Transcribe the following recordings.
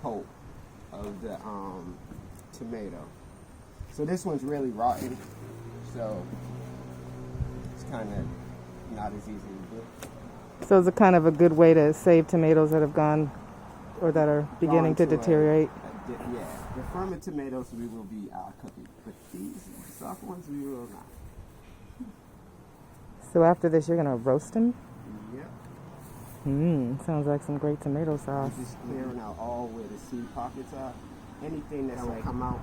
pulp of the tomato. So this one's really rotten, so it's kind of not as easy to do. So it's a kind of a good way to save tomatoes that have gone or that are beginning to deteriorate. Yeah, the firmer tomatoes we will be cooking, but these soft ones we will not. So after this, you're gonna roast them? Yep. Sounds like some great tomato sauce. Just clearing out all where the seed pockets are. Anything that's like come out,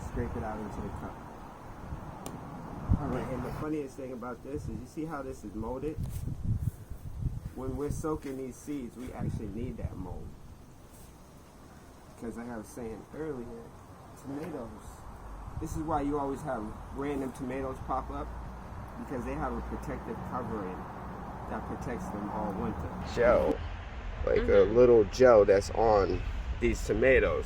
scrape it out into the cup. All right, and the funniest thing about this is you see how this is molded? When we're soaking these seeds, we actually need that mold. Because like I was saying earlier, tomatoes, this is why you always have random tomatoes pop up, because they have a protective covering that protects them all winter. Gel, like a little gel that's on these tomatoes.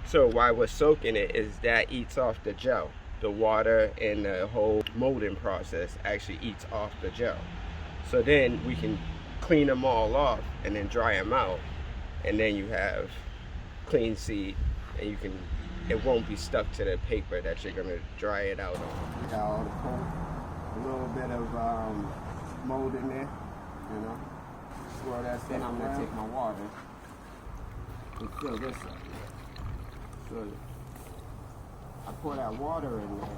So while we're soaking it, is that eats off the gel. The water and the whole molding process actually eats off the gel. So then we can clean them all off and then dry them out, and then you have clean seed, and you can, it won't be stuck to the paper that you're gonna dry it out on. Got all the pulp, a little bit of mold in there, you know. Swirl that stuff. Then I'm gonna take my water and fill this up. So I pour that water in there,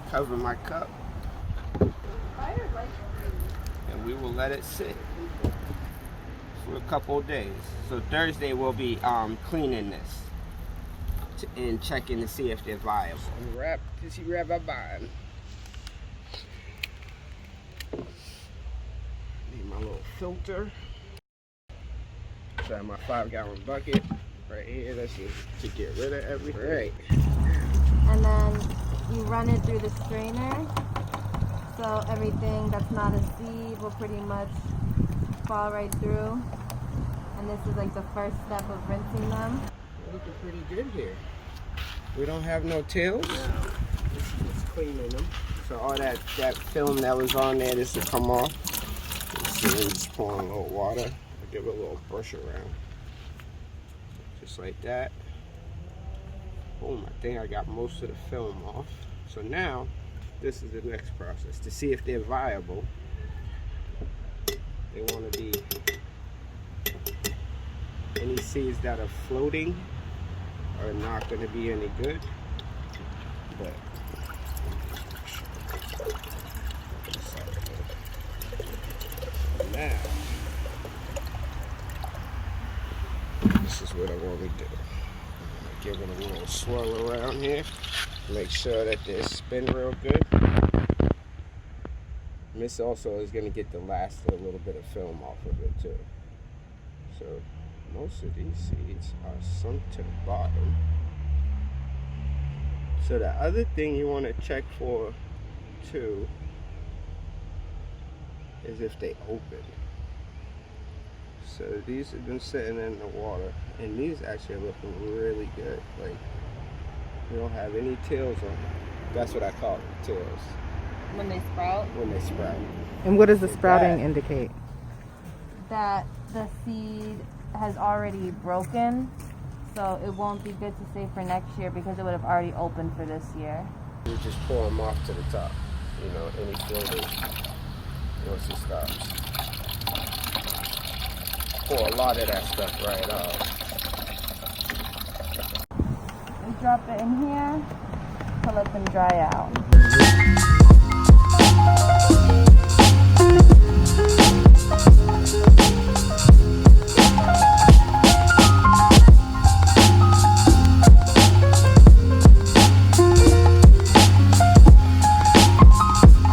cover my cup, and we will let it sit for a couple of days. So Thursday we'll be cleaning this and checking to see if they're viable. Wrap, this you wrap up on. Need my little filter. So I have my 5-gallon bucket right here. That's just to get rid of everything. Right. And then you run it through the strainer, so everything that's not a seed will pretty much fall right through. And this is like the first step of rinsing them. Looking pretty good here. We don't have no tails. No. This is just cleaning them. So all that film that was on there, this will come off. So then just pouring a little water. I'll give it a little brush around. Just like that. Boom, I think I got most of the film off. So now, this is the next process. To see if they're viable, they want to be any seeds that are floating are not going to be any good. But now, this is what I want to do. Give it a little swirl around here. Make sure that they spin real good. And this also is going to get the last of a little bit of film off of it too. So most of these seeds are sunk to the bottom. So the other thing you want to check for too is if they open. So these have been sitting in the water, and these actually are looking really good. Like, they don't have any tails on them. That's what I call them, tails. When they sprout? When they sprout. And what does the sprouting indicate? That the seed has already broken, so it won't be good to save for next year because it would have already opened for this year. You just pour them off to the top, you know, any floating once it stops. Pour a lot of that stuff right off. We drop it in here, pull up and dry out.